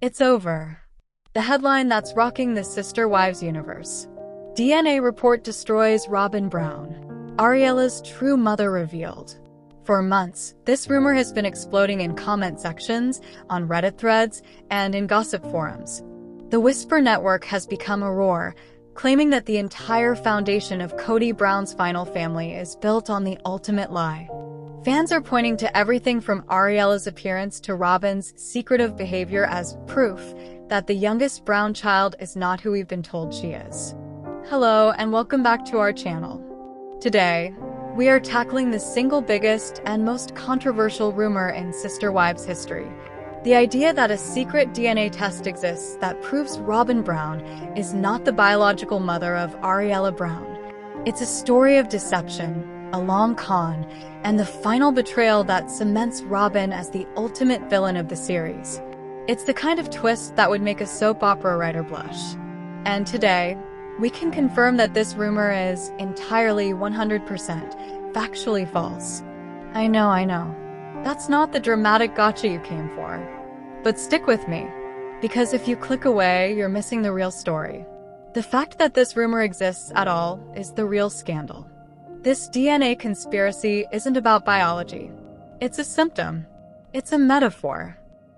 It's over. The headline that's rocking the Sister Wives universe. DNA report destroys Robyn Brown. Ariella's true mother revealed. For months, this rumor has been exploding in comment sections, on Reddit threads, and in gossip forums. The Whisper Network has become a roar, claiming that the entire foundation of Kody Brown's final family is built on the ultimate lie. Fans are pointing to everything from Ariella's appearance to Robyn's secretive behavior as proof that the youngest Brown child is not who we've been told she is. Hello, and welcome back to our channel. Today, we are tackling the single biggest and most controversial rumor in Sister Wives history. The idea that a secret DNA test exists that proves Robyn Brown is not the biological mother of Ariella Brown. It's a story of deception, a long con, and the final betrayal that cements Robyn as the ultimate villain of the series. It's the kind of twist that would make a soap opera writer blush. And today, we can confirm that this rumor is entirely 100% factually false. I know. That's not the dramatic gotcha you came for. But stick with me, because if you click away, you're missing the real story. The fact that this rumor exists at all is the real scandal. This DNA conspiracy isn't about biology. It's a symptom. It's a metaphor.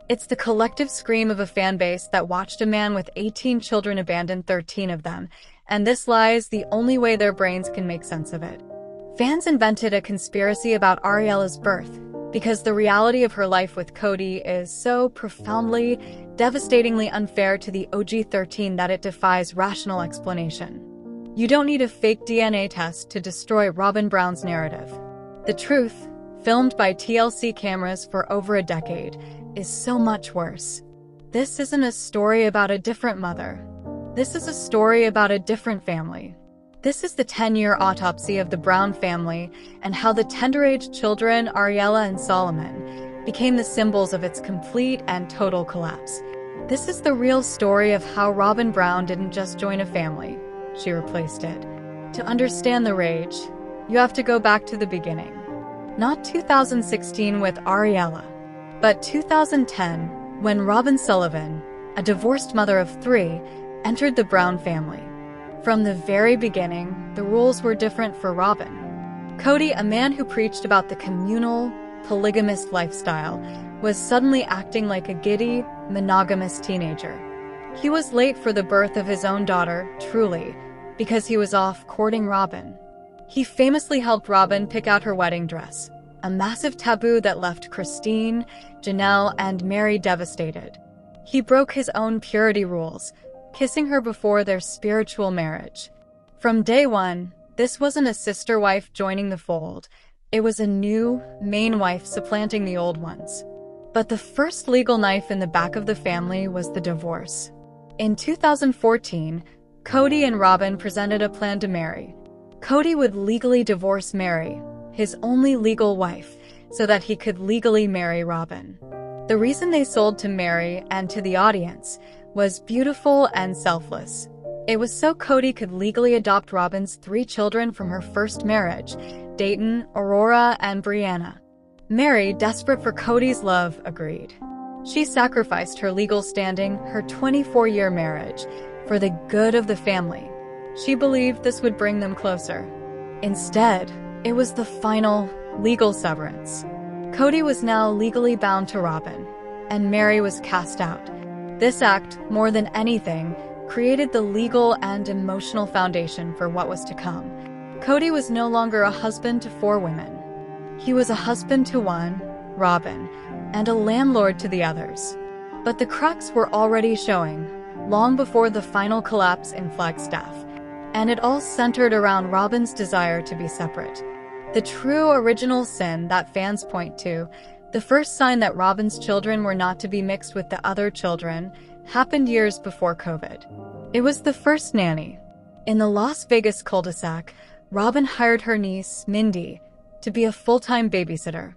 It's the collective scream of a fan base that watched a man with 18 children abandon 13 of them, and this lie is the only way their brains can make sense of it. Fans invented a conspiracy about Ariella's birth because the reality of her life with Kody is so profoundly, devastatingly unfair to the OG 13 that it defies rational explanation. You don't need a fake DNA test to destroy Robyn Brown's narrative. The truth, filmed by TLC cameras for over a decade, is so much worse. This isn't a story about a different mother. This is a story about a different family. This is the 10-year autopsy of the Brown family and how the tender-aged children, Ariella and Solomon, became the symbols of its complete and total collapse. This is the real story of how Robyn Brown didn't just join a family, she replaced it. To understand the rage, you have to go back to the beginning. Not 2016 with Ariella, but 2010, when Robyn Sullivan, a divorced mother of 3, entered the Brown family. From the very beginning, the rules were different for Robyn. Kody, a man who preached about the communal, polygamist lifestyle, was suddenly acting like a giddy, monogamous teenager. He was late for the birth of his own daughter, Truly, because he was off courting Robyn. He famously helped Robyn pick out her wedding dress, a massive taboo that left Christine, Janelle, and Mary devastated. He broke his own purity rules, kissing her before their spiritual marriage. From day one, this wasn't a sister wife joining the fold. It was a new, main wife supplanting the old ones. But the first legal knife in the back of the family was the divorce. In 2014, Kody and Robyn presented a plan to marry. Kody would legally divorce Mary, his only legal wife, so that he could legally marry Robyn. The reason they sold to Mary and to the audience was beautiful and selfless. It was so Kody could legally adopt Robyn's 3 children from her first marriage, Dayton, Aurora, and Brianna. Mary, desperate for Kody's love, agreed. She sacrificed her legal standing, her 24-year marriage, for the good of the family. She believed this would bring them closer. Instead, it was the final, legal severance. Kody was now legally bound to Robyn, and Mary was cast out. This act, more than anything, created the legal and emotional foundation for what was to come. Kody was no longer a husband to 4 women. He was a husband to one, Robyn, and a landlord to the others. But the cracks were already showing, long before the final collapse in Flagstaff, and it all centered around Robyn's desire to be separate. The true original sin that fans point to, the first sign that Robyn's children were not to be mixed with the other children, happened years before COVID. It was the first nanny. In the Las Vegas cul-de-sac, Robyn hired her niece, Mindy, to be a full-time babysitter.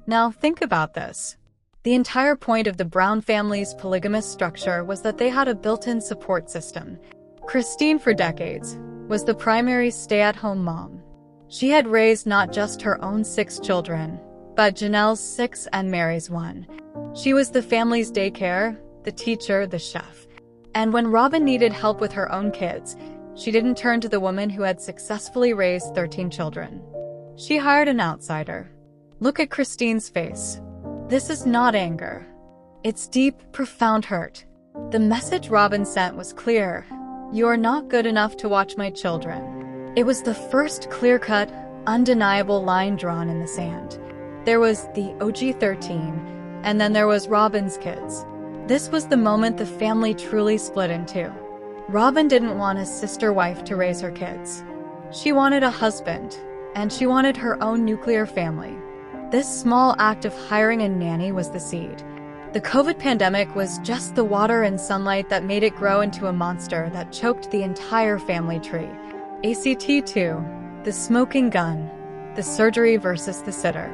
Now think about this. The entire point of the Brown family's polygamous structure was that they had a built-in support system. Christine, for decades, was the primary stay-at-home mom. She had raised not just her own 6 children, but Janelle's 6 and Mary's 1. She was the family's daycare, the teacher, the chef. And when Robyn needed help with her own kids, she didn't turn to the woman who had successfully raised 13 children. She hired an outsider. Look at Christine's face. This is not anger. It's deep, profound hurt. The message Robyn sent was clear. You are not good enough to watch my children. It was the first clear-cut, undeniable line drawn in the sand. There was the OG-13, and then there was Robyn's kids. This was the moment the family truly split in two. Robyn didn't want a sister wife to raise her kids. She wanted a husband, and she wanted her own nuclear family. This small act of hiring a nanny was the seed. The COVID pandemic was just the water and sunlight that made it grow into a monster that choked the entire family tree. ACT 2, the smoking gun, the surgery versus the sitter.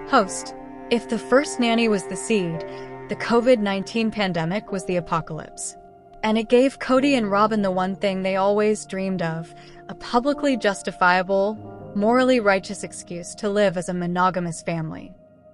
Host: if the first nanny was the seed, the COVID-19 pandemic was the apocalypse. And it gave Kody and Robyn the one thing they always dreamed of, a publicly justifiable, morally righteous excuse to live as a monogamous family.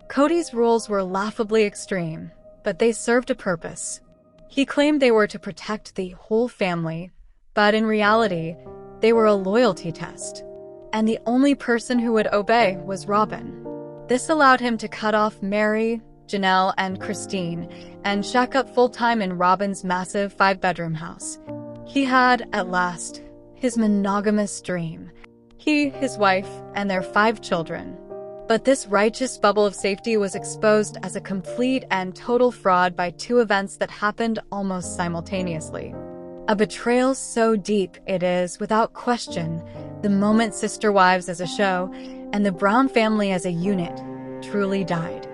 Kody's rules were laughably extreme, but they served a purpose. He claimed they were to protect the whole family, but in reality, they were a loyalty test. And the only person who would obey was Robyn. This allowed him to cut off Mary, Janelle, and Christine, and shack up full-time in Robyn's massive 5-bedroom house. He had, at last, his monogamous dream. He, his wife, and their 5 children. But this righteous bubble of safety was exposed as a complete and total fraud by 2 events that happened almost simultaneously. A betrayal so deep it is, without question, the moment Sister Wives as a show, and the Brown family as a unit, truly died.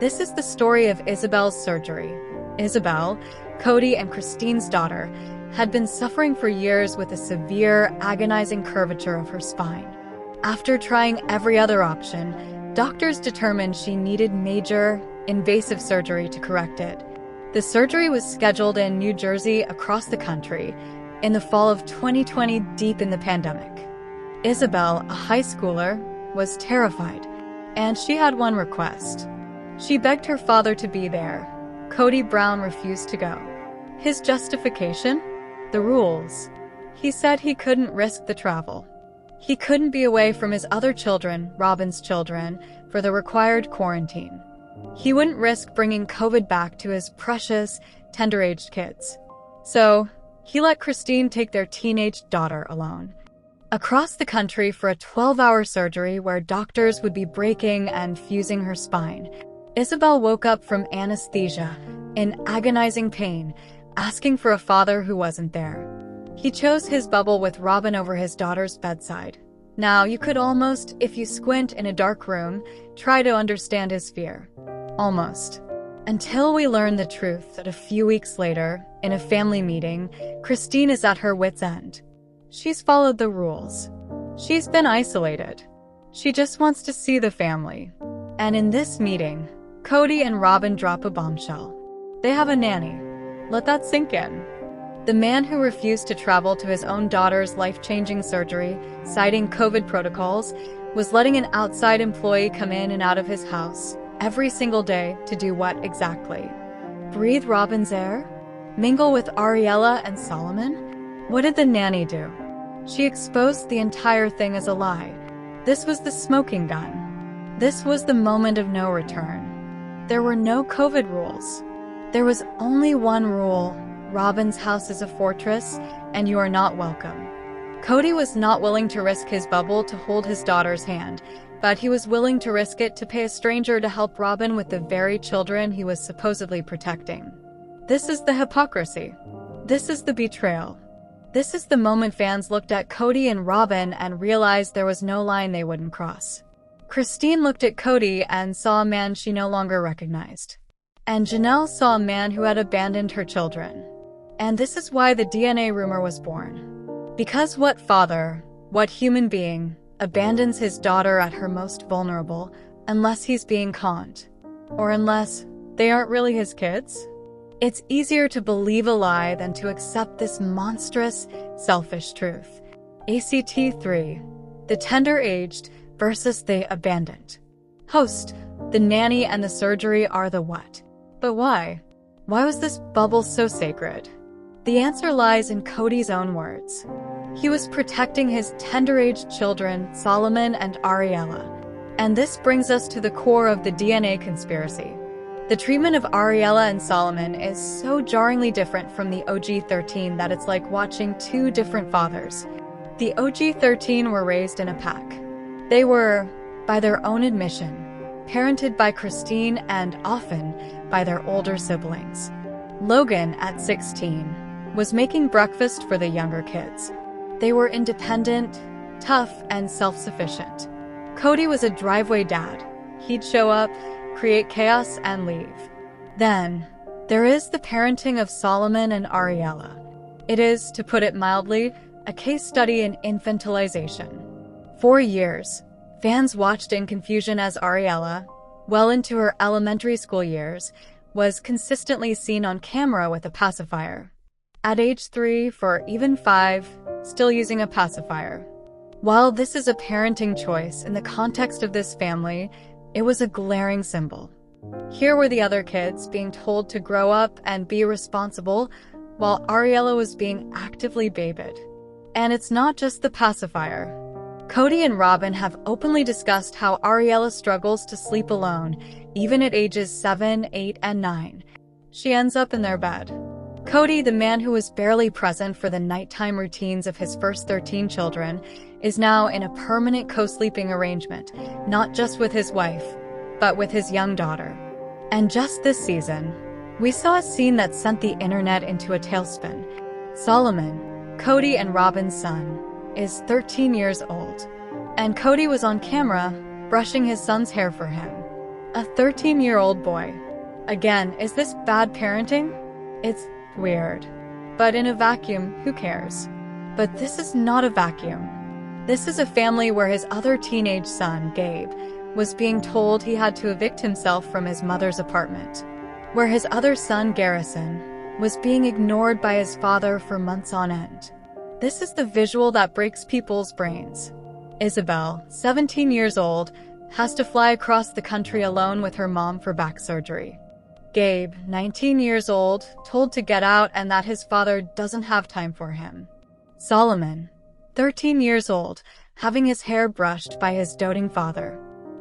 This is the story of Isabel's surgery. Isabel, Kody and Christine's daughter, had been suffering for years with a severe, agonizing curvature of her spine. After trying every other option, doctors determined she needed major, invasive surgery to correct it. The surgery was scheduled in New Jersey across the country in the fall of 2020, deep in the pandemic. Isabel, a high schooler, was terrified, and she had one request. She begged her father to be there. Kody Brown refused to go. His justification? The rules. He said he couldn't risk the travel. He couldn't be away from his other children, Robyn's children, for the required quarantine. He wouldn't risk bringing COVID back to his precious, tender-aged kids. So, he let Christine take their teenage daughter alone. Across the country for a 12-hour surgery where doctors would be breaking and fusing her spine, Isabel woke up from anesthesia, in agonizing pain, asking for a father who wasn't there. He chose his bubble with Robyn over his daughter's bedside. Now, you could almost, if you squint in a dark room, try to understand his fear. Almost. Until we learn the truth that a few weeks later, in a family meeting, Christine is at her wit's end. She's followed the rules. She's been isolated. She just wants to see the family. And in this meeting, Kody and Robyn drop a bombshell. They have a nanny. Let that sink in. The man who refused to travel to his own daughter's life-changing surgery, citing COVID protocols, was letting an outside employee come in and out of his house every single day to do what exactly? Breathe Robyn's air? Mingle with Ariella and Solomon? What did the nanny do? She exposed the entire thing as a lie. This was the smoking gun. This was the moment of no return. There were no COVID rules. There was only one rule. Robyn's house is a fortress, and you are not welcome. Kody was not willing to risk his bubble to hold his daughter's hand, but he was willing to risk it to pay a stranger to help Robyn with the very children he was supposedly protecting. This is the hypocrisy. This is the betrayal. This is the moment fans looked at Kody and Robyn and realized there was no line they wouldn't cross. Christine looked at Kody and saw a man she no longer recognized. And Janelle saw a man who had abandoned her children. And this is why the DNA rumor was born. Because what father, what human being, abandons his daughter at her most vulnerable unless he's being conned? Or unless they aren't really his kids? It's easier to believe a lie than to accept this monstrous, selfish truth. ACT 3. The tender-aged versus the abandoned. Host: the nanny and the surgery are the what. But why? Why was this bubble so sacred? The answer lies in Kody's own words. He was protecting his tender-aged children, Solomon and Ariella. And this brings us to the core of the DNA conspiracy. The treatment of Ariella and Solomon is so jarringly different from the OG-13 that it's like watching two different fathers. The OG-13 were raised in a pack. They were, by their own admission, parented by Christine and often by their older siblings. Logan, at 16, was making breakfast for the younger kids. They were independent, tough, and self-sufficient. Kody was a driveway dad. He'd show up, create chaos, and leave. Then, there is the parenting of Solomon and Ariella. It is, to put it mildly, a case study in infantilization. For years, fans watched in confusion as Ariella, well into her elementary school years, was consistently seen on camera with a pacifier. At age 3, for even 5, still using a pacifier. While this is a parenting choice in the context of this family, it was a glaring symbol. Here were the other kids being told to grow up and be responsible, while Ariella was being actively babied. And it's not just the pacifier. Kody and Robyn have openly discussed how Ariella struggles to sleep alone, even at ages 7, 8, and 9. She ends up in their bed. Kody, the man who was barely present for the nighttime routines of his first 13 children, is now in a permanent co-sleeping arrangement, not just with his wife, but with his young daughter. And just this season, we saw a scene that sent the internet into a tailspin. Solomon, Kody and Robyn's son, is 13 years old, and Kody was on camera brushing his son's hair for him. A 13-year-old boy. Again, is this bad parenting? It's weird. But in a vacuum, who cares? But this is not a vacuum. This is a family where his other teenage son, Gabe, was being told he had to evict himself from his mother's apartment. Where his other son, Garrison, was being ignored by his father for months on end. This is the visual that breaks people's brains. Isabel, 17 years old, has to fly across the country alone with her mom for back surgery. Gabe, 19 years old, told to get out and that his father doesn't have time for him. Solomon, 13 years old, having his hair brushed by his doting father.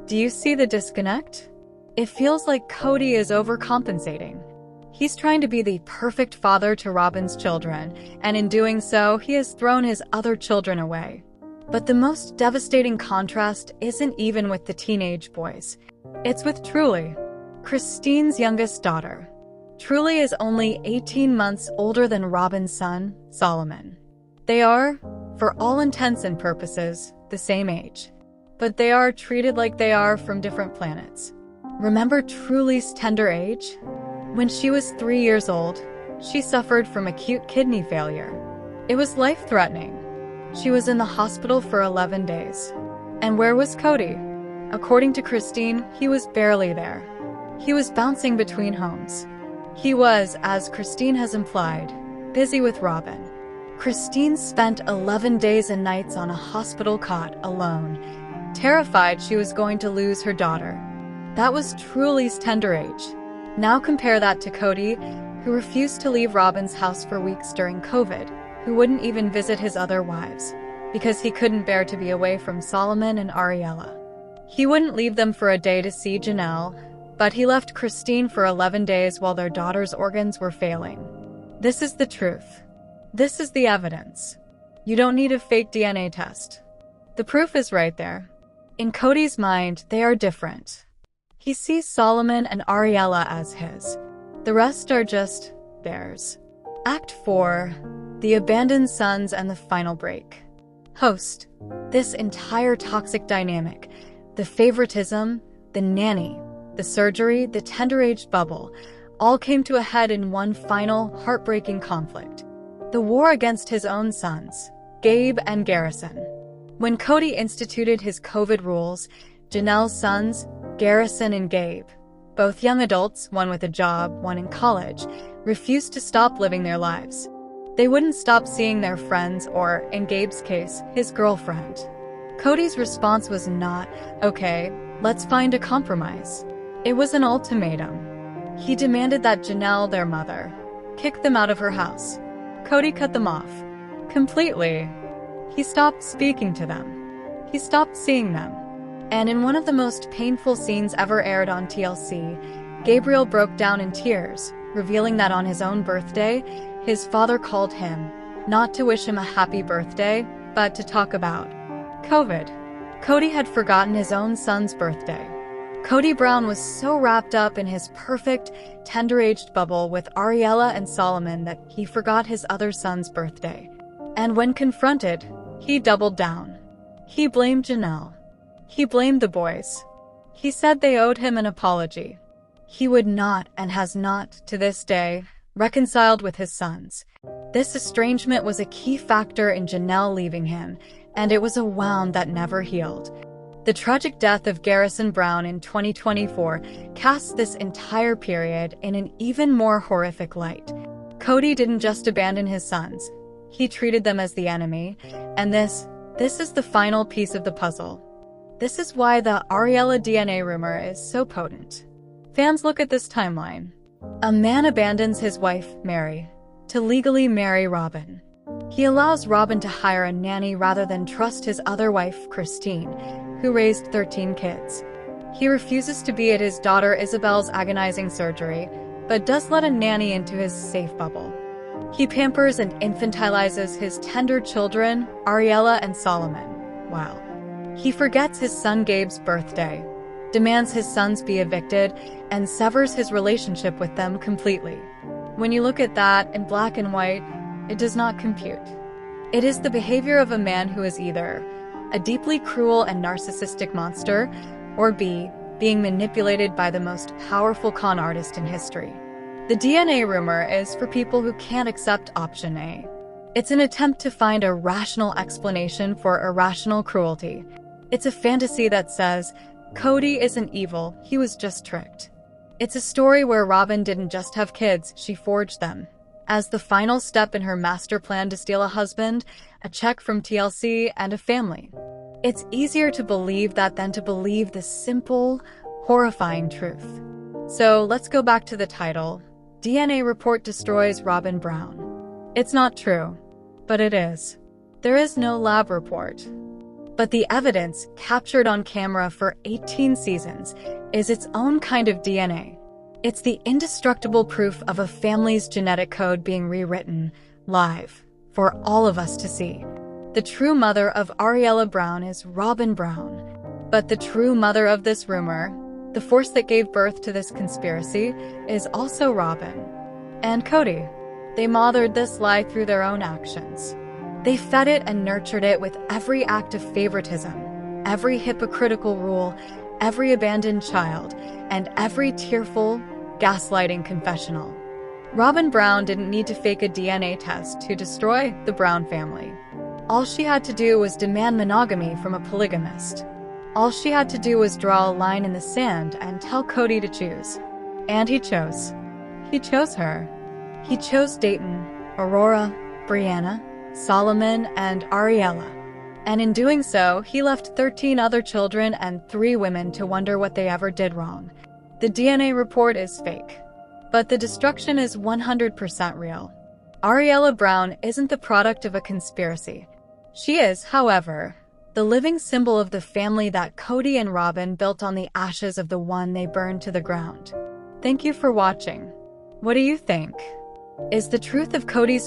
Do you see the disconnect? It feels like Kody is overcompensating. He's trying to be the perfect father to Robyn's children, and in doing so, he has thrown his other children away. But the most devastating contrast isn't even with the teenage boys. It's with Truly, Christine's youngest daughter. Truly is only 18 months older than Robyn's son, Solomon. They are, for all intents and purposes, the same age. But they are treated like they are from different planets. Remember Truly's tender age? When she was 3 years old, she suffered from acute kidney failure. It was life-threatening. She was in the hospital for 11 days. And where was Kody? According to Christine, he was barely there. He was bouncing between homes. He was, as Christine has implied, busy with Robyn. Christine spent 11 days and nights on a hospital cot alone, terrified she was going to lose her daughter. That was Truly's tender age. Now compare that to Kody, who refused to leave Robyn's house for weeks during COVID, who wouldn't even visit his other wives, because he couldn't bear to be away from Solomon and Ariella. He wouldn't leave them for a day to see Janelle, but he left Christine for 11 days while their daughter's organs were failing. This is the truth. This is the evidence. You don't need a fake DNA test. The proof is right there. In Kody's mind, they are different. He sees Solomon and Ariella as his. The rest are just theirs. Act 4. The Abandoned Sons and the Final Break. Host. This entire toxic dynamic, the favoritism, the nanny, the surgery, the tender-aged bubble, all came to a head in one final, heartbreaking conflict. The war against his own sons, Gabe and Garrison. When Kody instituted his COVID rules, Janelle's sons, Garrison and Gabe, both young adults, one with a job, one in college, refused to stop living their lives. They wouldn't stop seeing their friends or, in Gabe's case, his girlfriend. Kody's response was not, okay, let's find a compromise. It was an ultimatum. He demanded that Janelle, their mother, kick them out of her house. Kody cut them off. Completely. He stopped speaking to them. He stopped seeing them. And in one of the most painful scenes ever aired on TLC, Gabriel broke down in tears, revealing that on his own birthday, his father called him, not to wish him a happy birthday, but to talk about COVID. Kody had forgotten his own son's birthday. Kody Brown was so wrapped up in his perfect, tender-aged bubble with Ariella and Solomon that he forgot his other son's birthday. And when confronted, he doubled down. He blamed Janelle. He blamed the boys. He said they owed him an apology. He would not, and has not, to this day, reconciled with his sons. This estrangement was a key factor in Janelle leaving him, and it was a wound that never healed. The tragic death of Garrison Brown in 2024 casts this entire period in an even more horrific light. Kody didn't just abandon his sons. He treated them as the enemy, and this is the final piece of the puzzle. This is why the Ariella DNA rumor is so potent. Fans look at this timeline. A man abandons his wife, Mary, to legally marry Robyn. He allows Robyn to hire a nanny rather than trust his other wife, Christine, who raised 13 kids. He refuses to be at his daughter Isabel's agonizing surgery, but does let a nanny into his safe bubble. He pampers and infantilizes his tender children, Ariella and Solomon. Wow. He forgets his son Gabe's birthday, demands his sons be evicted, and severs his relationship with them completely. When you look at that in black and white, it does not compute. It is the behavior of a man who is either a deeply cruel and narcissistic monster, or B, being manipulated by the most powerful con artist in history. The DNA rumor is for people who can't accept option A. It's an attempt to find a rational explanation for irrational cruelty. It's a fantasy that says, Kody isn't evil, he was just tricked. It's a story where Robyn didn't just have kids, she forged them. As the final step in her master plan to steal a husband, a check from TLC, and a family. It's easier to believe that than to believe the simple, horrifying truth. So let's go back to the title. DNA Report Destroys Robyn Brown. It's not true, but it is. There is no lab report. But the evidence, captured on camera for 18 seasons, is its own kind of DNA. It's the indestructible proof of a family's genetic code being rewritten, live, for all of us to see. The true mother of Ariella Brown is Robyn Brown. But the true mother of this rumor, the force that gave birth to this conspiracy, is also Robyn. And Kody. They mothered this lie through their own actions. They fed it and nurtured it with every act of favoritism, every hypocritical rule, every abandoned child, and every tearful, gaslighting confessional. Robyn Brown didn't need to fake a DNA test to destroy the Brown family. All she had to do was demand monogamy from a polygamist. All she had to do was draw a line in the sand and tell Kody to choose. And he chose. He chose her. He chose Dayton, Aurora, Brianna, Solomon, and Ariella. And in doing so, he left 13 other children and 3 women to wonder what they ever did wrong. The DNA report is fake. But the destruction is 100% real. Ariella Brown isn't the product of a conspiracy. She is, however, the living symbol of the family that Kody and Robyn built on the ashes of the one they burned to the ground. Thank you for watching. What do you think? Is the truth of Kody's